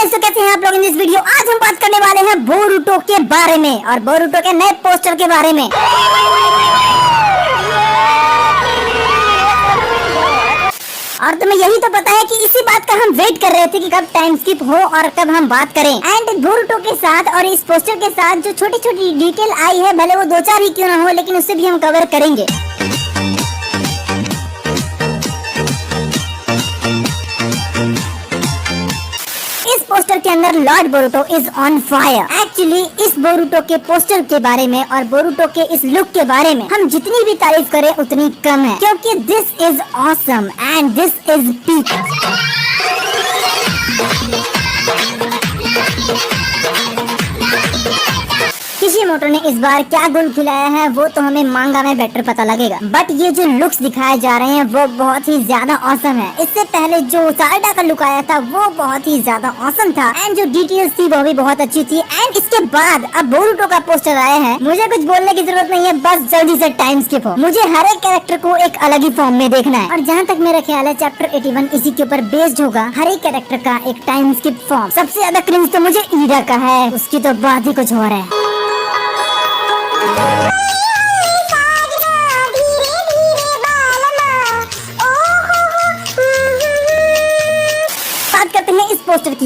Guys, तो कैसे हैं आप लोग इन दिस वीडियो। आज हम बात करने वाले हैं बोरुतो के बारे में और बोरुतो के नए पोस्टर के बारे में। और तुम्हें यही तो पता है कि इसी बात का हम वेट कर रहे थे कि कब टाइम स्किप हो और कब हम बात करें। एंड बोरुतो के साथ और इस पोस्टर के साथ जो छोटी छोटी डिटेल आई है, भले वो 2-4 ही क्यों ना हो, लेकिन उससे भी हम कवर करेंगे। इस पोस्टर के अंदर Lord Boruto is on fire. Actually इस बोरुतो के पोस्टर के बारे में और बोरुतो के इस लुक के बारे में हम जितनी भी तारीफ करें उतनी कम है, क्योंकि this is awesome and this is peak. Kishimoto ने इस बार क्या गुल खिलाया है वो तो हमें मांगा में बेटर पता लगेगा, बट ये जो लुक्स दिखाए जा रहे हैं वो बहुत ही ज्यादा ऑसम है। इससे पहले जो सारडा का लुक आया था वो बहुत ही ज्यादा ऑसम था एंड जो डिटेल्स थी वो भी बहुत अच्छी थी। एंड इसके बाद अब बोरुतो का पोस्टर आया है। मुझे कुछ बोलने की जरूरत नहीं है, बस जल्दी से टाइम स्किप हो। मुझे हर एक कैरेक्टर को एक अलग ही फॉर्म में देखना है और जहाँ तक मेरा ख्याल है चैप्टर 81 इसी के ऊपर बेस्ड होगा। हर एक कैरेक्टर का एक टाइम स्किप फॉर्म। सबसे ज्यादा क्रिंज तो मुझे ईडा का है, उसकी तो बात ही कुछ और है।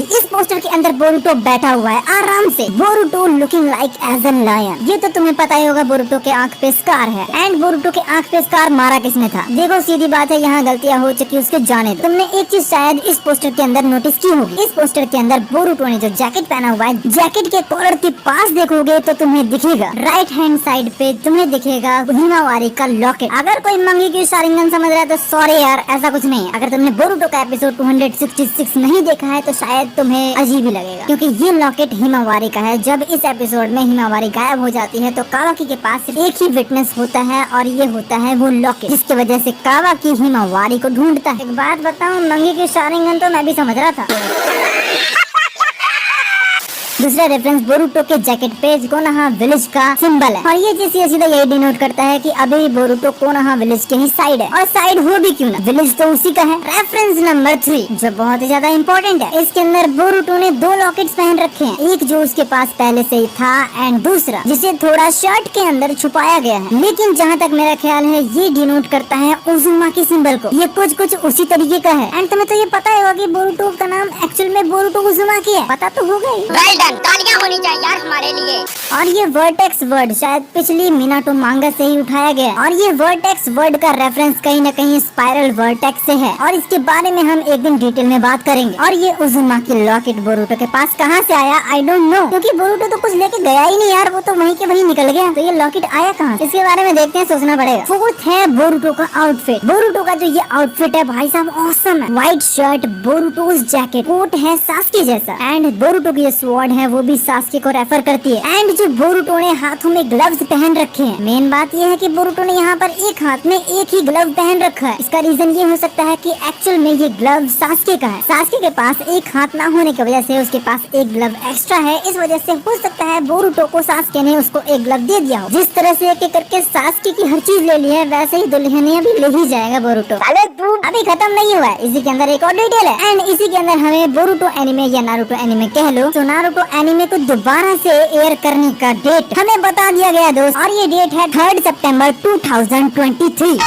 इस पोस्टर के अंदर बोरुतो बैठा हुआ है आराम से। Boruto looking like as an lion. ये तो तुम्हें पता ही होगा बोरुतो के आंख पे स्कार है। एंड बोरुतो के आंख पे स्कार मारा किसने था? देखो सीधी बात है, यहाँ गलतियाँ हो चुकी उसके जाने दो। तुमने एक चीज शायद इस पोस्टर के अंदर नोटिस की होगी। इस पोस्टर के अंदर बोरुतो ने जो जैकेट पहना हुआ है, जैकेट के कॉलर के पास देखोगे तो तुम्हें दिखेगा राइट हैंड साइड पे तुम्हें दिखेगा हिमावारी का लॉकेट। अगर कोई मंगी की शारिंगन समझ रहा है तो सॉरी यार, ऐसा कुछ नहीं है। अगर तुमने बोरुतो का एपिसोड 266 नहीं देखा है तो शायद तुम्हें अजीब ही लगेगा, क्योंकि ये लॉकेट हिमावारी का है। जब इस एपिसोड में हिमावारी गायब हो जाती है तो कावाकी के पास एक ही विटनेस होता है और ये होता है वो लॉकेट, जिसकी वजह से कावाकी हिमावारी को ढूंढता है। एक बात बताऊं, मंगी की शारिंगन तो मैं भी समझ रहा था। दूसरा रेफरेंस बोरुतो के जैकेट पे कोनोहा विलेज का सिंबल है और ये चीज सीधा यही डिनोट करता है कि अभी बोरुतो कोनोहा विलेज के ही साइड है। और साइड हो भी क्यों ना, विलेज तो उसी का है। रेफरेंस नंबर 3 जो बहुत ही ज्यादा इम्पोर्टेंट है, इसके अंदर बोरुतो ने 2 लॉकेट्स पहन रखे हैं। एक जो उसके पास पहले से ही था एंड दूसरा जिसे थोड़ा शर्ट के अंदर छुपाया गया है। लेकिन जहाँ तक मेरा ख्याल है ये डिनोट करता है उजुमा के सिंबल को। ये कुछ उसी तरीके का है। एंड तुम्हें तो ये पता ही होगा कि बोरुतो का नाम एक्चुअल में बोरुतो उजुमा की है। पता तो होगा ही। तालियां होनी चाहिए यार हमारे लिए। और ये वर्टेक्स वर्ड शायद पिछली मिनाटो मांगा से ही उठाया गया और ये वर्टेक्स वर्ड का रेफरेंस कहीं न कहीं स्पाइरल वर्टेक्स से है और इसके बारे में हम एक दिन डिटेल में बात करेंगे। और ये उजुमा की लॉकेट बोरुतो के पास कहाँ से आया आई डोंट नो, क्योंकि बोरुतो तो कुछ लेके गया ही नहीं यार, वो तो वहीं के वहीं निकल गया। तो ये लॉकेट आया कहाँ? इसके बारे में देखते हैं, सोचना पड़ेगा। 4th है बोरुतो का आउटफिट। बोरुतो का जो ये आउटफिट है भाई साहब ऑसम है। व्हाइट शर्ट, बोरुतोस जैकेट, कोट है सास्के जैसा एंड बोरुतो की स्वॉर्ड है वो भी सास्के को रेफर करती है। एंड जो बोरुतो ने हाथों में ग्लव्स पहन रखे हैं। मेन बात ये है कि बोरुतो ने यहाँ पर एक हाथ में एक ही ग्लव पहन रखा है। इसका रीजन ये हो सकता है कि एक्चुअल में ये ग्लव सास्के का है। सास्के के पास एक हाथ ना होने की वजह से उसके पास एक ग्लव एक्स्ट्रा है। इस वजह से हो सकता है बोरुतो को सास्के ने उसको एक ग्लव दे दिया हो। जिस तरह से एक करके सास्के की हर चीज ले ली है, वैसे ही दुल्हन ने अभी ले ही जाएगा बोरुतो। अभी खत्म नहीं हुआ है, इसी के अंदर एक और डिटेल है। एंड इसी के अंदर हमें बोरुतो एनिमे या नारुतो एनिमे कह लो, तो नारुतो एनिमे को दोबारा से एयर करने का डेट हमें बता दिया गया दोस्त, और ये डेट है 3 सितंबर 2023।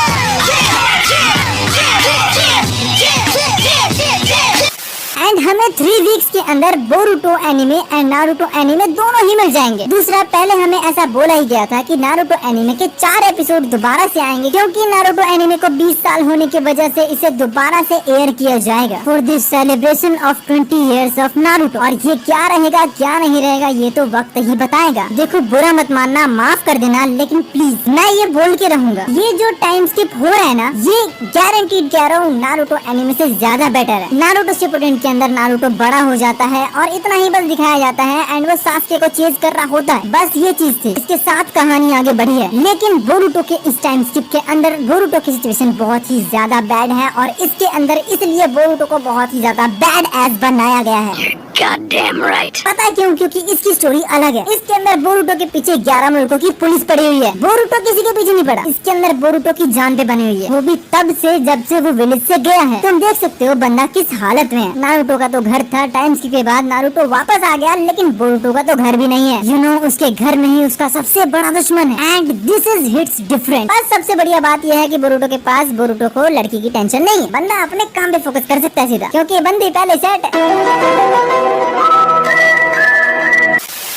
एंड हमें 3 वीक्स के अंदर Boruto anime and Naruto anime दोनों ही मिल जाएंगे। दूसरा, पहले हमें ऐसा बोला ही गया था कि नारुतो एनिमे के 4 एपिसोड दोबारा से आएंगे, क्योंकि नारुतो एनिमे को 20 साल होने की वजह से इसे दोबारा से एयर किया जाएगा for this celebration of 20 years of Naruto. और ये क्या रहेगा क्या नहीं रहेगा ये तो वक्त ही बताएगा। देखो बुरा मत मानना, माफ कर देना, लेकिन प्लीज मैं ये बोल के रहूंगा, ये जो टाइम स्किप हो रहा है ना, ये गारंटीड कह रहा हूँ नारुतो एनिमे से ज्यादा बेटर है। नारुतो शिपुडेन के अंदर नारुतो बड़ा हो जाता है और इतना ही बस दिखाया जाता है एंड वो सास्के को चेज कर रहा होता है, बस ये चीज थी। इसके साथ कहानी आगे बढ़ी है, लेकिन बोरुतो के इस टाइम स्किप के अंदर बोरुतो की सिचुएशन बहुत ही ज्यादा बैड है और इसके अंदर इसलिए बोरुतो को बहुत ही ज्यादा बैड एज बनाया गया है। Goddamn right. पता है क्यों? क्योंकि इसकी स्टोरी अलग है। इसके अंदर बोरुटो के पीछे 11 मुल्कों की पुलिस पड़ी हुई है। बोरुटो किसी के पीछे नहीं पड़ा। इसके अंदर बोरुटो की जान पे बनी हुई है, वो भी तब से जब से वो विलेज से गया है। तुम देख सकते हो बंदा किस हालत में है। नारुतो का तो घर था, टाइम स्किप के बाद नारुतो वापस आ गया, लेकिन बोरुटो का तो घर भी नहीं है। उसके घर में ही उसका सबसे बड़ा दुश्मन है। And this is hits different. बस सबसे बढ़िया बात यह है कि बोरुटो के पास बोरुटो को लड़की की टेंशन नहीं है। बंदा अपने काम पे फोकस कर सकता है सीधा, क्योंकि बंदी पहले सेट है।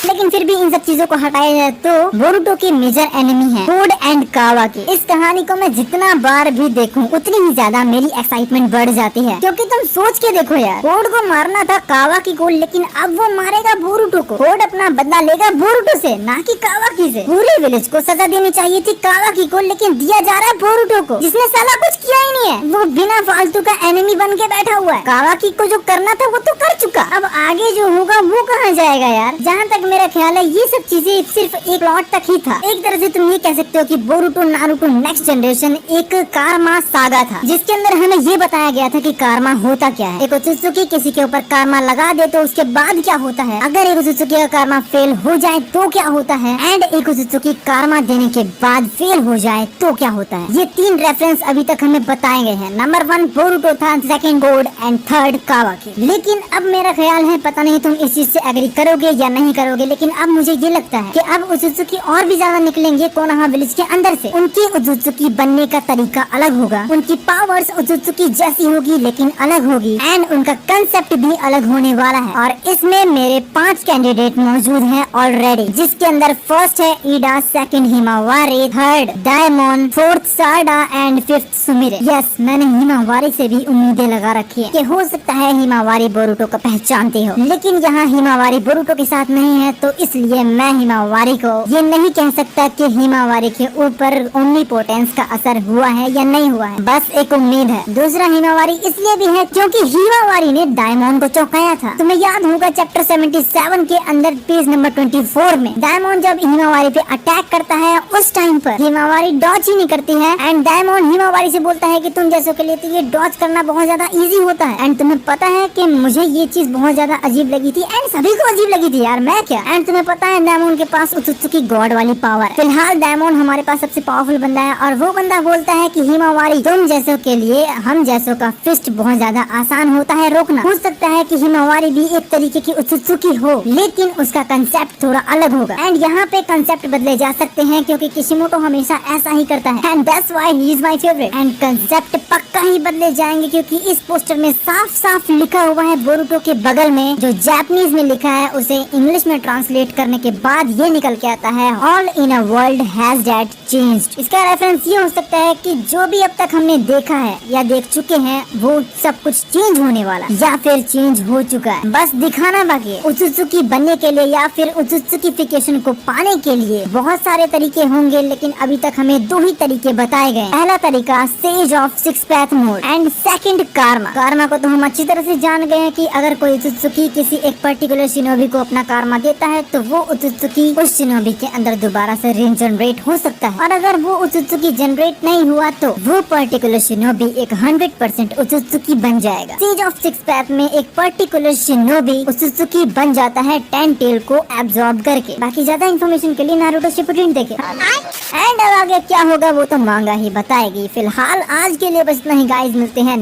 लेकिन फिर भी इन सब चीजों को हटाया जाए तो बोरुटो की मेजर एनिमी है कोड एंड कावाकी। इस कहानी को मैं जितना बार भी देखूं उतनी ही ज्यादा मेरी एक्साइटमेंट बढ़ जाती है, क्योंकि तुम सोच के देखो यार, कोड को मारना था कावाकी को, लेकिन अब वो मारेगा बोरुटो को। कोड अपना बदला लेगा बोरुटो से, ना कि कावाकी से। पूरे विलेज को सजा देनी चाहिए थी कावाकी को, लेकिन दिया जा रहा है बोरुटो को, जिसने साला कुछ किया ही नहीं है। वो बिना फालतू का एनिमी बन के बैठा हुआ है। कावाकी को जो करना था वो तो कर चुका, अब आगे जो होगा वो कहाँ जाएगा यार। जहाँ तक मेरा ख्याल है ये सब चीजें सिर्फ एक प्लॉट तक ही था। एक तरह से तुम ये कह सकते हो कि बोरुटो नारुतो नेक्स्ट जनरेशन एक कारमा सागा था, जिसके अंदर हमें ये बताया गया था कि कारमा होता क्या है। एक ओत्सुकी किसी के ऊपर कारमा लगा दे तो उसके बाद क्या होता है, अगर एक ओत्सुकी का कारमा फेल हो जाए तो क्या होता है, एंड एक ओत्सुकी कारमा देने के बाद फेल हो जाए तो क्या होता है। ये 3 रेफरेंस अभी तक हमें बताए गए हैं। नंबर 1 बोरुटो था, सेकंड कोड एंड थर्ड कावाकी। लेकिन अब मेरा ख्याल है, पता नहीं तुम इस चीज से एग्री करोगे या नहीं करोगे, लेकिन अब मुझे ये लगता है कि अब ओत्सुकी और भी ज्यादा निकलेंगे कोनोहा विलेज के अंदर से। उनकी ओत्सुकी बनने का तरीका अलग होगा, उनकी पावर्स ओत्सुकी जैसी होगी लेकिन अलग होगी, एंड उनका कंसेप्ट भी अलग होने वाला है। और इसमें मेरे 5 कैंडिडेट मौजूद हैं ऑलरेडी, जिसके अंदर फर्स्ट है Eida, second Himawari, third diamond, fourth Sada and fifth Sumire. Yes, मैंने हिमावारी से भी उम्मीदें लगा रखी है कि हो सकता है हिमावारी बोरुटो को पहचानती हो, लेकिन यहाँ हिमावारी बोरुटो के साथ नहीं है, तो इसलिए मैं हिमावारी को ये नहीं कह सकता कि हिमावारी के ऊपर ओमनीपोटेंस का असर हुआ है या नहीं हुआ है, बस एक उम्मीद है। दूसरा हिमावारी इसलिए भी है क्योंकि हिमावारी ने डायमंड को चौंकाया था। तुम्हें याद होगा चैप्टर 77 के अंदर पेज नंबर 24 में डायमंड जब हिमावारी पे अटैक करता है, उस टाइम पर हिमावारी डॉज ही नहीं करती है, एंड डायमंड हिमावारी से बोलता है कि तुम जैसों के लिए तो ये डॉज करना बहुत ज्यादा इजी होता है। एंड तुम्हें पता है कि मुझे ये चीज बहुत ज्यादा अजीब लगी थी, एंड सभी को अजीब लगी थी यार, मैं क्या। एंड तुम्हें पता है डायमंड के पास ओत्सुकी गॉड वाली पावर है। फिलहाल डायमंड हमारे पास सबसे पावरफुल बंदा है, और वो बंदा बोलता है कि हिमावारी तुम जैसों के लिए हम जैसों का फिस्ट बहुत ज्यादा आसान होता है रोकना। हो सकता है कि हिमावारी भी एक तरीके की ओत्सुकी हो, लेकिन उसका कंसेप्ट थोड़ा अलग होगा, एंड यहाँ पे कंसेप्ट बदले जा सकते हैं क्योंकि किशिमोटो हमेशा ऐसा ही करता है, and that's why he is my favourite. And concept पक्का ही बदले जाएंगे क्योंकि इस पोस्टर में साफ साफ लिखा हुआ है, बोरुटो के बगल में जो जापानीज में लिखा है उसे इंग्लिश में ट्रांसलेट करने के बाद ये निकल के आता है, all in a world has that changed. इसका रेफरेंस ये हो सकता है कि जो भी अब तक हमने देखा है या देख चुके हैं वो सब कुछ चेंज होने वाला या फिर चेंज हो चुका है, बस दिखाना बाकी है। ओत्सुकी बनने के लिए या फिर ओत्सुकीफिकेशन को पाने के लिए बहुत सारे तरीके होंगे, लेकिन अभी तक हमें 2 ही तरीके बताए गए। पहला तरीका sage of 6 path mode, and second कारमा। कारमा को तो हम अच्छी तरह से जान गए हैं कि अगर कोई ओत्सुकी किसी एक पर्टिकुलर शिनोबी को अपना कारमा देता है तो वो ओत्सुकी उस शिनोबी के अंदर दोबारा से रीजनरेट हो सकता है, और अगर वो ओत्सुकी जनरेट नहीं हुआ तो वो पर्टिकुलर शिनोबी एक 100% ओत्सुकी बन जाएगा। सेज ऑफ 6 पैथ में एक पर्टिकुलर शिनोबी ओत्सुकी बन जाता है 10 टेल को एब्जॉर्ब करके। बाकी ज्यादा इन्फॉर्मेशन के लिए नारुतो शिपुडेन देखें, एंड अब आगे क्या होगा वो तो मांगा ही बताएगी। फिलहाल आज के लिए बस इतना ही गाइस, मिलते हैं